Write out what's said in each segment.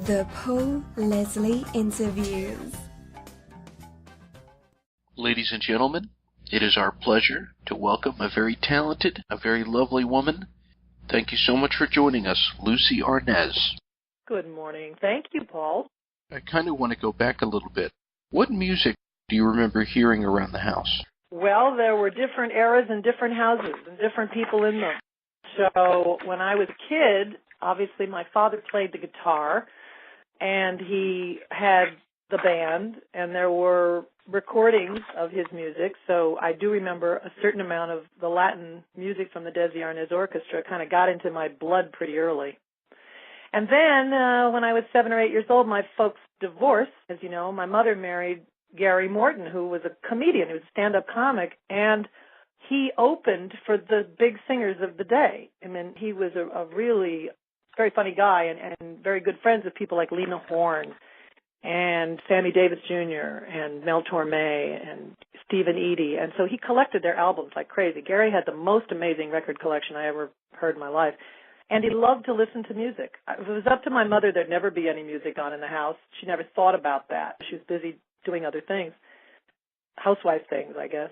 The Paul Leslie Interviews. Ladies and gentlemen, it is our pleasure to welcome a very talented, a very lovely woman. Thank you so much for joining us, Lucie Arnaz. Good morning. Thank you, Paul. I kind of want to go back a little bit. What music do you remember hearing around the house? Well, there were different eras and different houses and different people in them. So when I was a kid, obviously my father played the guitar, and he had the band, and there were recordings of his music. So I do remember a certain amount of the Latin music from the Theyre Arnaz Orchestra. It kind of got into my blood pretty early. And then when I was 7 or 8 years old, my folks divorced. As you know, my mother married Gary Morton, who was a comedian, who was a stand-up comic, and he opened for the big singers of the day. I mean, he was a really very funny guy and very good friends with people like Lena Horne and Sammy Davis Jr. and Mel Torme and Stephen Eady. And so he collected their albums like crazy. Gary had the most amazing record collection I ever heard in my life. And he loved to listen to music. If it was up to my mother, there'd never be any music on in the house. She never thought about that. She was busy doing other things, housewife things, I guess.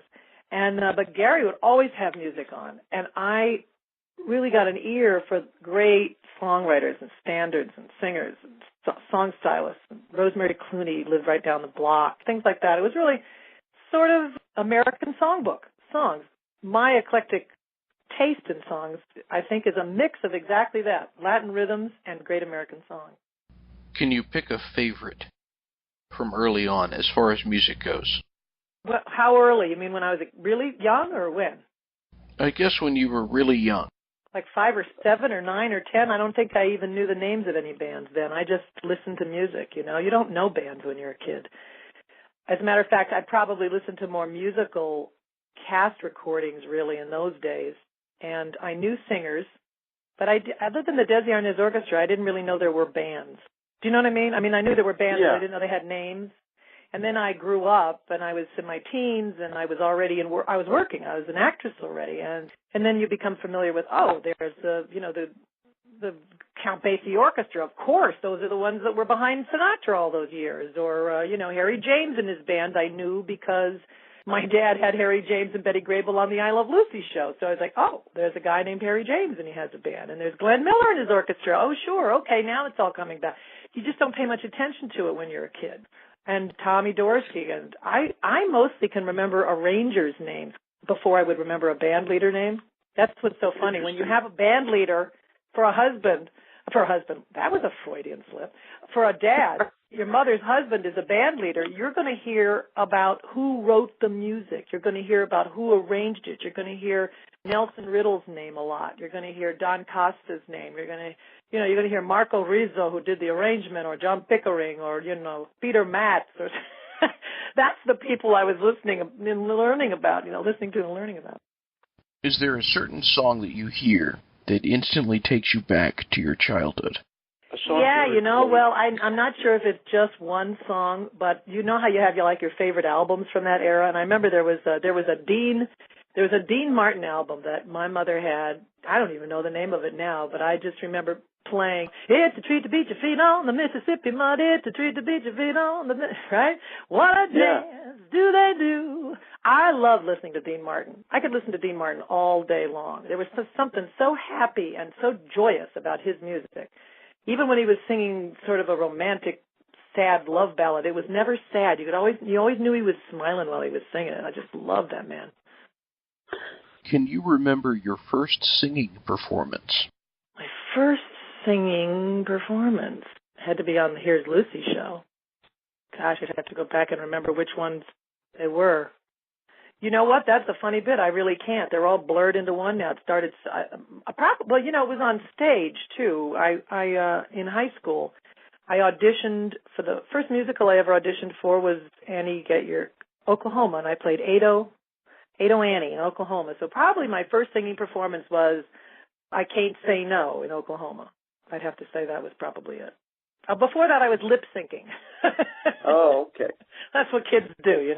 And but Gary would always have music on. And I really got an ear for great songwriters and standards and singers and song stylists. And Rosemary Clooney lived right down the block, things like that. It was really sort of American songbook songs. My eclectic taste in songs, I think, is a mix of exactly that, Latin rhythms and great American song. Can you pick a favorite from early on as far as music goes? Well, how early? You mean when I was really young or when? I guess when you were really young. Like 5 or 7 or 9 or 10. I don't think I even knew the names of any bands then. I just listened to music, you know. You don't know bands when you're a kid. As a matter of fact, I probably listened to more musical cast recordings really in those days. And I knew singers, but other than the Theyre Arnaz Orchestra, I didn't really know there were bands. Do you know what I mean? I mean, I knew there were bands, but I didn't know they had names. And then I grew up, and I was in my teens, and I was already I was working. I was an actress already, and then you become familiar with, there's the Count Basie Orchestra. Of course, those are the ones that were behind Sinatra all those years. Or Harry James and his band I knew because my dad had Harry James and Betty Grable on the I Love Lucy show. So I was like, there's a guy named Harry James, and he has a band. And there's Glenn Miller and his orchestra. Oh, sure, okay, now it's all coming back. You just don't pay much attention to it when you're a kid. And Tommy Dorsey, and I mostly can remember arrangers' names before I would remember a band leader name. That's what's so funny. When you have a band leader for a husband, that was a Freudian slip. For a dad, your mother's husband is a band leader, you're going to hear about who wrote the music. You're going to hear about who arranged it. You're going to hear Nelson Riddle's name a lot. You're going to hear Don Costa's name. You're going to hear Marco Rizzo, who did the arrangement, or John Pickering, or, Peter Matz. Or that's the people I was listening to and learning about. Is there a certain song that you hear that instantly takes you back to your childhood? Yeah, I'm not sure if it's just one song, but you know how you have your favorite albums from that era, and I remember there was a Dean Martin album that my mother had. I don't even know the name of it now, but I just remember playing, it's a treat to beat your feet on the Mississippi mud, it's a treat to beat your feet on the, right? What a dance do they do? I love listening to Dean Martin. I could listen to Dean Martin all day long. There was something so happy and so joyous about his music. Even when he was singing sort of a romantic, sad love ballad, it was never sad. You always knew he was smiling while he was singing it. I just love that man. Can you remember your first singing performance? My first singing performance had to be on the Here's Lucy show. Gosh, I'd have to go back and remember which ones they were. You know what? That's a funny bit. I really can't. They're all blurred into one now. It started, it was on stage, too. I in high school, I auditioned for the first musical I ever auditioned for was Annie Get Your Oklahoma, and I played Ado Annie in Oklahoma. So probably my first singing performance was I Can't Say No in Oklahoma. I'd have to say that was probably it. Before that, I was lip syncing. Oh, okay. That's what kids do,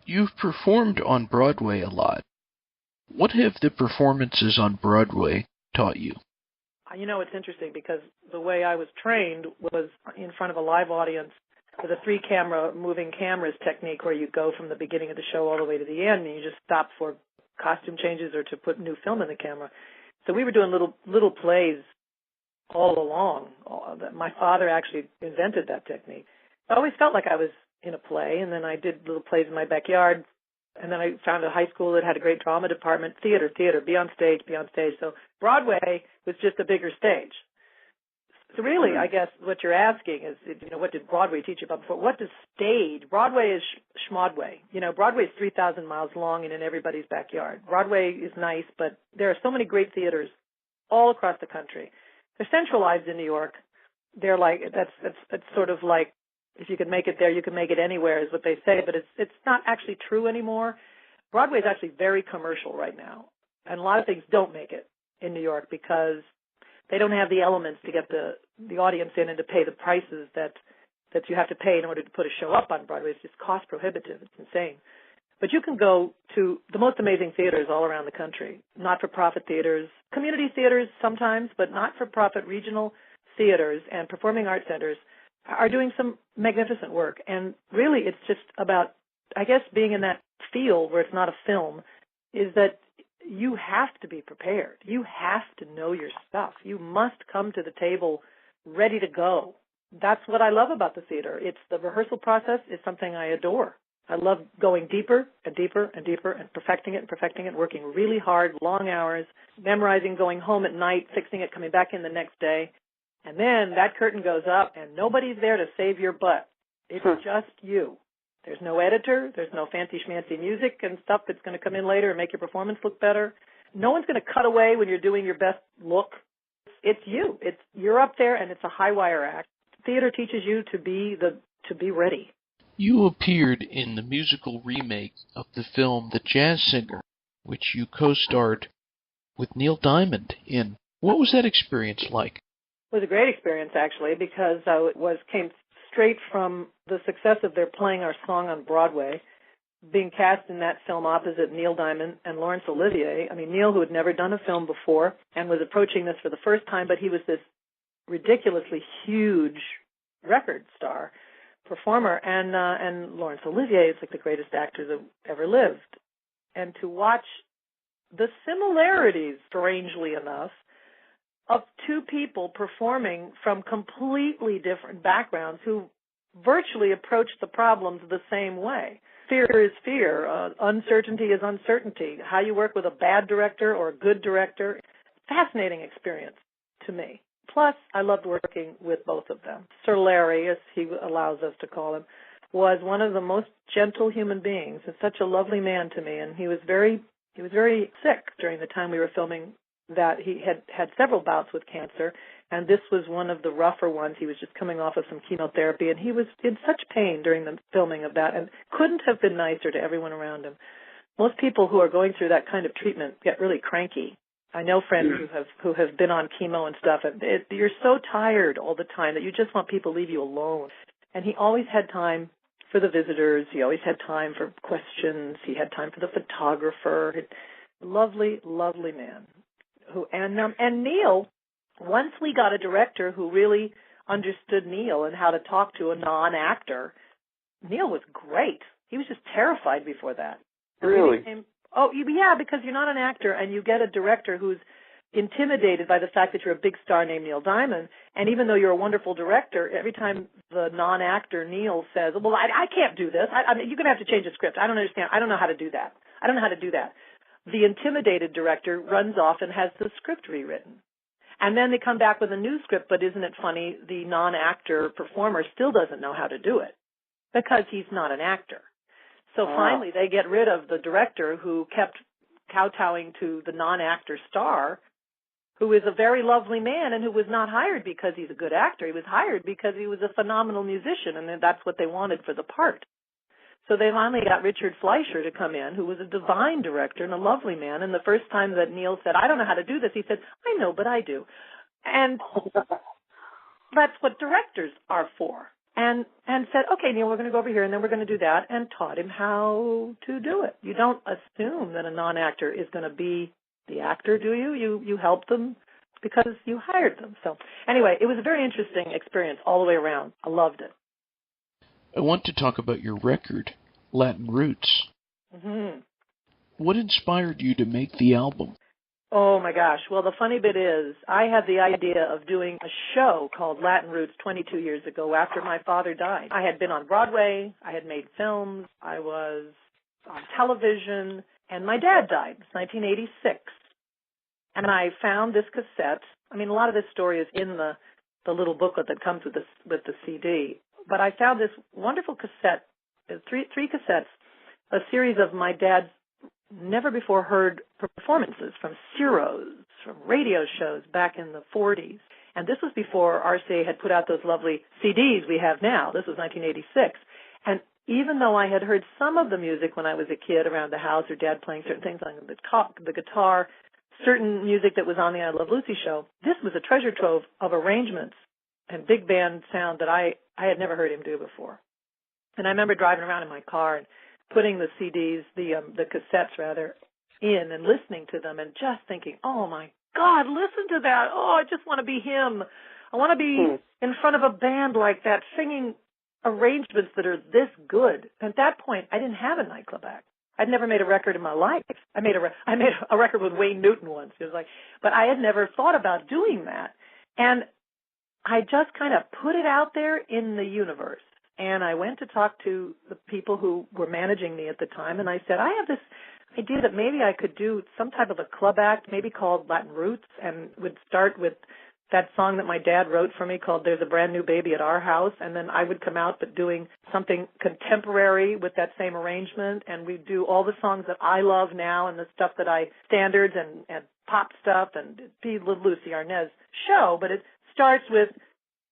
You've performed on Broadway a lot. What have the performances on Broadway taught you? You know, it's interesting because the way I was trained was in front of a live audience with a 3-camera moving cameras technique where you go from the beginning of the show all the way to the end and you just stop for costume changes or to put new film in the camera. So we were doing little plays all along. My father actually invented that technique. I always felt like I was in a play, and then I did little plays in my backyard. And then I found a high school that had a great drama department, theater, be on stage. So Broadway was just a bigger stage. So really, I guess what you're asking is, what did Broadway teach you about before? What does stage? Broadway is schmodway. Broadway is 3,000 miles long and in everybody's backyard. Broadway is nice, but there are so many great theaters all across the country. They're centralized in New York. They're like, that's sort of like, if you can make it there, you can make it anywhere is what they say, but it's not actually true anymore. Broadway is actually very commercial right now, and a lot of things don't make it in New York because they don't have the elements to get the audience in and to pay the prices that you have to pay in order to put a show up on Broadway. It's just cost prohibitive. It's insane. But you can go to the most amazing theaters all around the country, not-for-profit theaters, community theaters sometimes, but not-for-profit regional theaters and performing arts centers are doing some magnificent work. And really it's just about, I guess, being in that field where it's not a film, is that you have to be prepared. You have to know your stuff. You must come to the table ready to go. That's what I love about the theater. It's the rehearsal process is something I adore. I love going deeper and deeper and deeper and perfecting it, working really hard, long hours, memorizing, going home at night, fixing it, coming back in the next day. And then that curtain goes up and nobody's there to save your butt. It's just you. There's no editor. There's no fancy schmancy music and stuff that's going to come in later and make your performance look better. No one's going to cut away when you're doing your best look. It's you. You're up there and it's a high wire act. Theater teaches you to be ready. You appeared in the musical remake of the film The Jazz Singer, which you co-starred with Neil Diamond in. What was that experience like? It was a great experience, actually, because came straight from the success of their playing our song on Broadway, being cast in that film opposite Neil Diamond and Laurence Olivier. I mean, Neil, who had never done a film before and was approaching this for the first time, but he was this ridiculously huge record star performer, and Laurence Olivier is like the greatest actor that ever lived. And to watch the similarities, strangely enough, of two people performing from completely different backgrounds who virtually approach the problems the same way. Fear is fear. Uncertainty is uncertainty. How you work with a bad director or a good director. Fascinating experience to me. Plus, I loved working with both of them. Sir Larry, as he allows us to call him, was one of the most gentle human beings and such a lovely man to me. And he was very sick during the time we were filming that. He had several bouts with cancer, and this was one of the rougher ones. He was just coming off of some chemotherapy, and he was in such pain during the filming of that and couldn't have been nicer to everyone around him. Most people who are going through that kind of treatment get really cranky. I know friends who have been on chemo and stuff, and you're so tired all the time that you just want people to leave you alone. And he always had time for the visitors. He always had time for questions. He had time for the photographer. Lovely, lovely man. And Neil, once we got a director who really understood Neil and how to talk to a non-actor, Neil was great. He was just terrified before that. Really? Oh, yeah, because you're not an actor and you get a director who's intimidated by the fact that you're a big star named Neil Diamond, and even though you're a wonderful director, every time the non-actor Neil says, well, I can't do this. I mean, you're going to have to change the script. I don't understand. I don't know how to do that. The intimidated director runs off and has the script rewritten. And then they come back with a new script, but isn't it funny, the non-actor performer still doesn't know how to do it because he's not an actor. So finally they get rid of the director who kept kowtowing to the non-actor star, who is a very lovely man and who was not hired because he's a good actor. He was hired because he was a phenomenal musician, and that's what they wanted for the part. So they finally got Richard Fleischer to come in, who was a divine director and a lovely man. And the first time that Neil said, I don't know how to do this, he said, I know, but I do. And that's what directors are for. And said, okay, Neil, we're going to go over here, and then we're going to do that, and taught him how to do it. You don't assume that a non-actor is going to be the actor, do you? You help them because you hired them. So anyway, it was a very interesting experience all the way around. I loved it. I want to talk about your record, Latin Roots. Mm-hmm. What inspired you to make the album? Oh, my gosh. Well, the funny bit is I had the idea of doing a show called Latin Roots 22 years ago after my father died. I had been on Broadway. I had made films. I was on television. And my dad died. It was 1986. And I found this cassette. I mean, a lot of this story is in the little booklet that comes with the CD. But I found this wonderful cassette, three cassettes, a series of my dad's never-before-heard performances from Ciro's, from radio shows back in the 40s. And this was before RCA had put out those lovely CDs we have now. This was 1986. And even though I had heard some of the music when I was a kid around the house, or Dad playing certain things on the guitar, certain music that was on the I Love Lucy show, this was a treasure trove of arrangements and big band sound that I had never heard him do before. And I remember driving around in my car and putting the CDs, the cassettes rather, in and listening to them and just thinking, oh my God, listen to that. Oh, I just want to be him. I want to be in front of a band like that singing arrangements that are this good. At that point, I didn't have a nightclub act. I'd never made a record in my life. I made a record with Wayne Newton once. It was like, but I had never thought about doing that. And I just kind of put it out there in the universe. And I went to talk to the people who were managing me at the time, and I said, I have this idea that maybe I could do some type of a club act, maybe called Latin Roots, and would start with that song that my dad wrote for me called There's a Brand New Baby at Our House, and then I would come out but doing something contemporary with that same arrangement, and we'd do all the songs that I love now and the stuff that standards and pop stuff, and it'd be the Lucie Arnaz show, but it starts with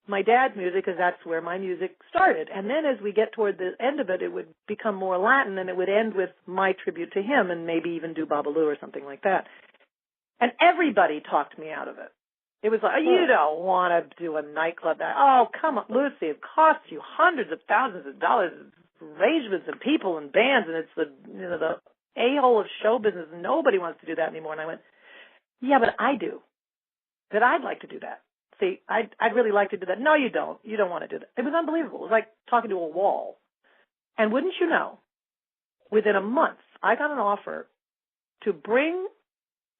my dad's music because that's where my music started. And then as we get toward the end of it, it would become more Latin, and it would end with my tribute to him and maybe even do Babalu or something like that. And everybody talked me out of it. It was like, you don't want to do a nightclub act. Oh, come on, Lucy, it costs you hundreds of thousands of dollars, arrangements and people and bands, and it's the a-hole of show business. Nobody wants to do that anymore. And I went, yeah, but I do. That I'd like to do that. See, I'd really like to do that. No, you don't. You don't want to do that. It was unbelievable. It was like talking to a wall. And wouldn't you know, within a month, I got an offer to bring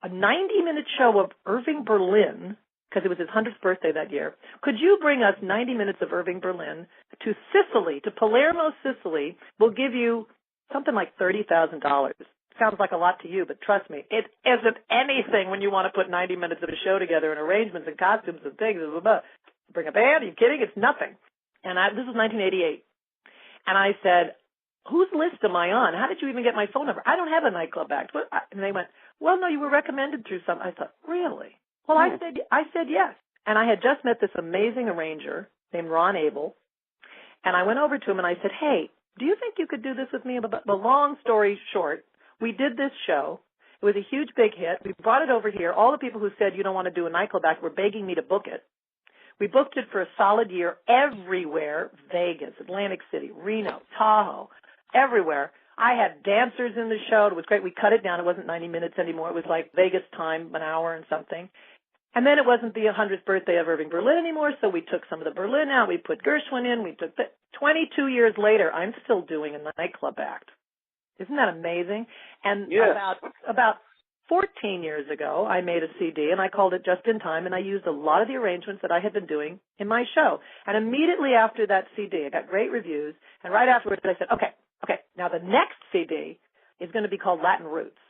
a 90-minute show of Irving Berlin, because it was his 100th birthday that year. Could you bring us 90 minutes of Irving Berlin to Sicily, to Palermo, Sicily? We'll give you something like $30,000. Sounds like a lot to you, but trust me, it isn't anything when you want to put 90 minutes of a show together and arrangements and costumes and things. Blah, blah, blah. Bring a band? Are you kidding? It's nothing. And this was 1988. And I said, whose list am I on? How did you even get my phone number? I don't have a nightclub act. And they went, well, no, you were recommended through some. I thought, really? Well, I said yes. And I had just met this amazing arranger named Ron Abel. And I went over to him and I said, hey, do you think you could do this with me? But the long story short, we did this show. It was a huge, big hit. We brought it over here. All the people who said you don't want to do a nightclub act were begging me to book it. We booked it for a solid year everywhere, Vegas, Atlantic City, Reno, Tahoe, everywhere. I had dancers in the show. It was great. We cut it down. It wasn't 90 minutes anymore. It was like Vegas time, an hour and something. And then it wasn't the 100th birthday of Irving Berlin anymore, so we took some of the Berlin out. We put Gershwin in. We took 22 years later, I'm still doing a nightclub act. Isn't that amazing? And yes. about 14 years ago, I made a CD, and I called it Just in Time, and I used a lot of the arrangements that I had been doing in my show. And immediately after that CD, I got great reviews, and right afterwards I said, okay, now the next CD is going to be called Latin Roots,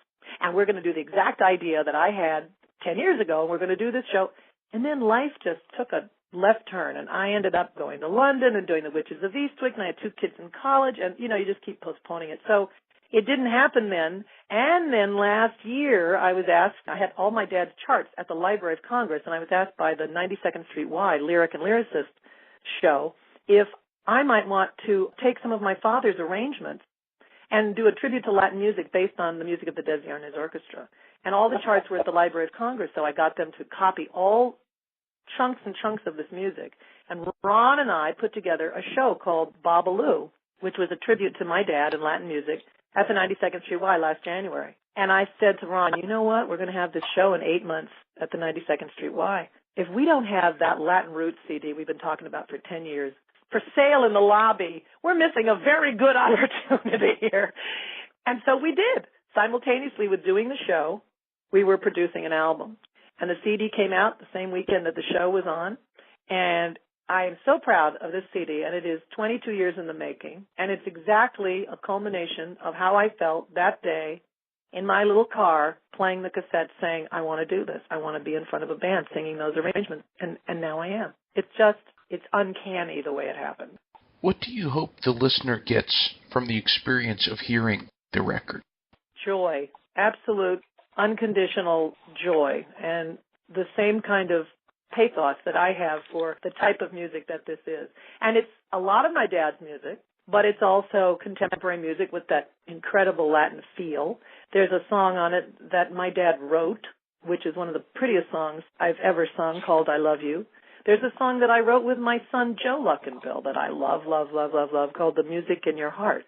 and we're going to do the exact idea that I had 10 years ago, and we're going to do this show. And then life just took a left turn, and I ended up going to London and doing The Witches of Eastwick, and I had 2 kids in college, and, you just keep postponing it. So it didn't happen then. And then last year, I was asked, I had all my dad's charts at the Library of Congress, and I was asked by the 92nd Street Y Lyric and Lyricist show if I might want to take some of my father's arrangements and do a tribute to Latin music based on the music of the Desi Arnaz Orchestra. And all the charts were at the Library of Congress, so I got them to copy all chunks and chunks of this music. And Ron and I put together a show called Babalu, which was a tribute to my dad and Latin music, at the 92nd Street Y last January. And I said to Ron, you know what? We're going to have this show in 8 months at the 92nd Street Y. If we don't have that Latin Roots CD we've been talking about for 10 years for sale in the lobby, we're missing a very good opportunity here. And so we did. Simultaneously with doing the show, we were producing an album. And the CD came out the same weekend that the show was on. And I am so proud of this CD, and it is 22 years in the making. And it's exactly a culmination of how I felt that day in my little car playing the cassette saying, I want to do this. I want to be in front of a band singing those arrangements. And now I am. It's uncanny the way it happened. What do you hope the listener gets from the experience of hearing the record? Joy. Absolute, unconditional joy. And the same kind of pathos that I have for the type of music that this is. And it's a lot of my dad's music, but it's also contemporary music with that incredible Latin feel. There's a song on it that my dad wrote, which is one of the prettiest songs I've ever sung, called I Love You. There's a song that I wrote with my son Joe Luckenbill that I love, called The Music in Your Heart,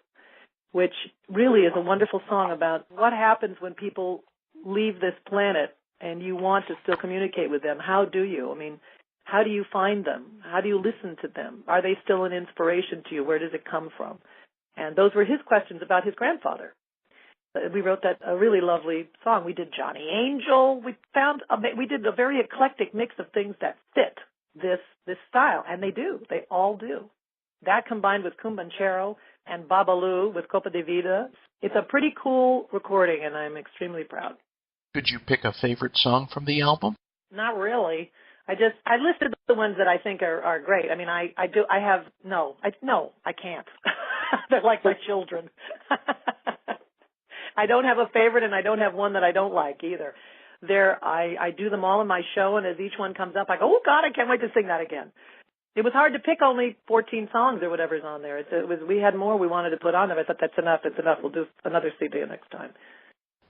which really is a wonderful song about what happens when people leave this planet and you want to still communicate with them. How do you? I mean, how do you find them? How do you listen to them? Are they still an inspiration to you? Where does it come from? And those were his questions about his grandfather. We wrote that a really lovely song. We did Johnny Angel. We did a very eclectic mix of things that fit this style, and they do. They all do. That combined with Cumbanchero and Babalu with Copa de Vida, it's a pretty cool recording, and I'm extremely proud. Could you pick a favorite song from the album? Not really. I listed the ones that I think are great. I mean, I can't. They're like my children. I don't have a favorite, and I don't have one that I don't like either. I do them all in my show, and as each one comes up, I go, oh, God, I can't wait to sing that again. It was hard to pick only 14 songs or whatever's on there. We had more we wanted to put on there. I thought, that's enough. It's enough. We'll do another CD next time.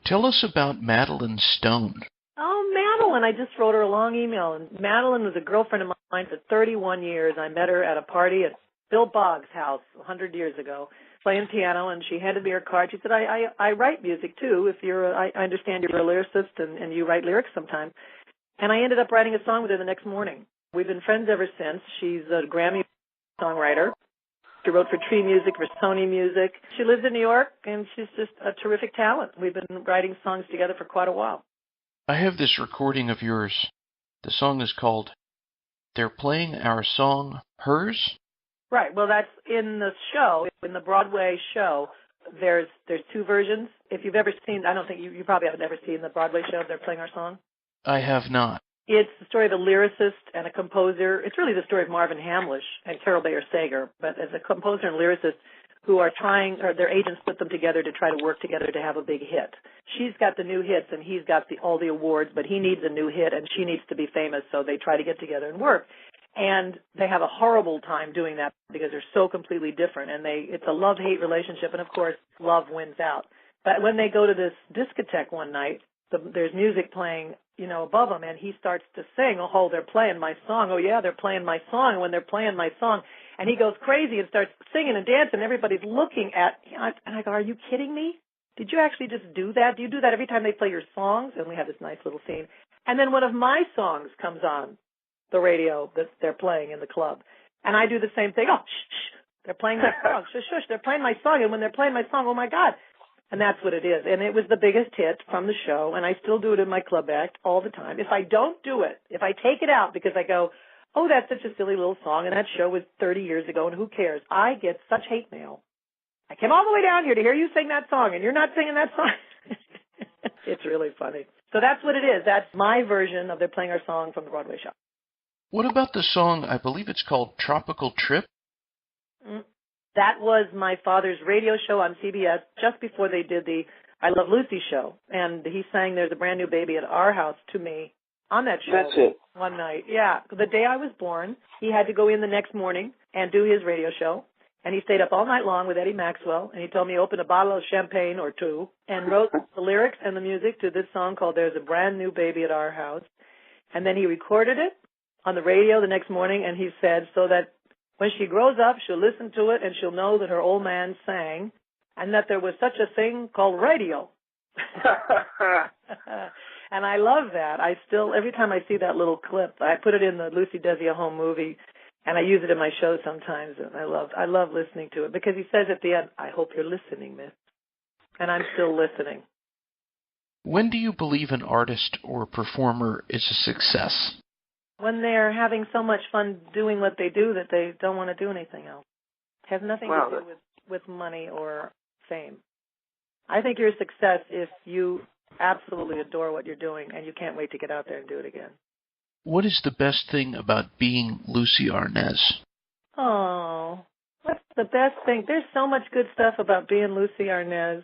Tell us about Madeleine Stone. Oh, Madeleine. I just wrote her a long email. And Madeleine was a girlfriend of mine for 31 years. I met her at a party at Bill Boggs' house 100 years ago, playing piano, and she handed me her card. She said, I write music, too. I understand you're a lyricist and you write lyrics sometimes. And I ended up writing a song with her the next morning. We've been friends ever since. She's a Grammy songwriter. She wrote for Tree Music, for Sony Music. She lives in New York, and she's just a terrific talent. We've been writing songs together for quite a while. I have this recording of yours. The song is called They're Playing Our Song, Hers? Right. Well, that's in the show, in the Broadway show. There's two versions. If you've ever seen, I don't think you probably haven't ever seen the Broadway show, They're Playing Our Song. I have not. It's the story of a lyricist and a composer. It's really the story of Marvin Hamlish and Carol Bayer Sager, but as a composer and lyricist who are trying, or their agents put them together to try to work together to have a big hit. She's got the new hits and he's got all the awards, but he needs a new hit and she needs to be famous, so they try to get together and work. And they have a horrible time doing that because they're so completely different, and it's a love-hate relationship, and of course, love wins out. But when they go to this discotheque one night, there's music playing, above them, and he starts to sing, oh, they're playing my song. Oh, yeah, they're playing my song. And when they're playing my song, and he goes crazy and starts singing and dancing, and everybody's looking at, and I go, are you kidding me? Did you actually just do that? Do you do that every time they play your songs? And we have this nice little scene. And then one of my songs comes on the radio that they're playing in the club. And I do the same thing. Oh, shh, shh. They're playing my song. Shush, shush. They're playing my song. And when they're playing my song, oh, my God. And that's what it is. And it was the biggest hit from the show, and I still do it in my club act all the time. If I don't do it, if I take it out because I go, oh, that's such a silly little song, and that show was 30 years ago, and who cares? I get such hate mail. I came all the way down here to hear you sing that song, and you're not singing that song. It's really funny. So that's what it is. That's my version of They're Playing Our Song from the Broadway show. What about the song, I believe it's called Tropical Trip? That was my father's radio show on CBS just before they did the I Love Lucy show. And he sang There's a Brand New Baby at Our House to me on that show. That's it. One night. Yeah. The day I was born, he had to go in the next morning and do his radio show. And he stayed up all night long with Eddie Maxwell. And he told me to open a bottle of champagne or two and wrote the lyrics and the music to this song called There's a Brand New Baby at Our House. And then he recorded it on the radio the next morning. And he said, so that when she grows up, she'll listen to it and she'll know that her old man sang and that there was such a thing called radio. And I love that. I still, every time I see that little clip, I put it in the Lucy Does You a Home movie, and I use it in my show sometimes. And I love listening to it because he says at the end, "I hope you're listening, miss." And I'm still listening. When do you believe an artist or performer is a success? When they're having so much fun doing what they do that they don't want to do anything else. It has nothing to do with money or fame. I think you're a success if you absolutely adore what you're doing and you can't wait to get out there and do it again. What is the best thing about being Lucie Arnaz? Oh, what's the best thing? There's so much good stuff about being Lucie Arnaz.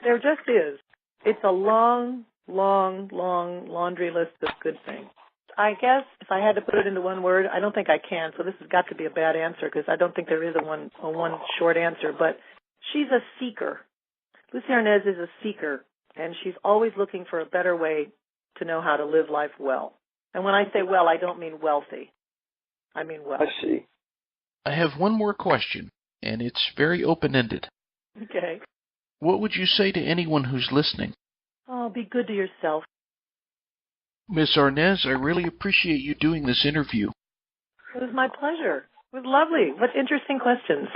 There just is. It's a long, long, long laundry list of good things. I guess if I had to put it into one word, I don't think I can, so this has got to be a bad answer because I don't think there is a one short answer, but she's a seeker. Lucie Arnaz is a seeker, and she's always looking for a better way to know how to live life well. And when I say well, I don't mean wealthy. I mean well. I see. I have one more question, and it's very open-ended. Okay. What would you say to anyone who's listening? Oh, be good to yourself. Miss Arnaz, I really appreciate you doing this interview. It was my pleasure. It was lovely. What interesting questions.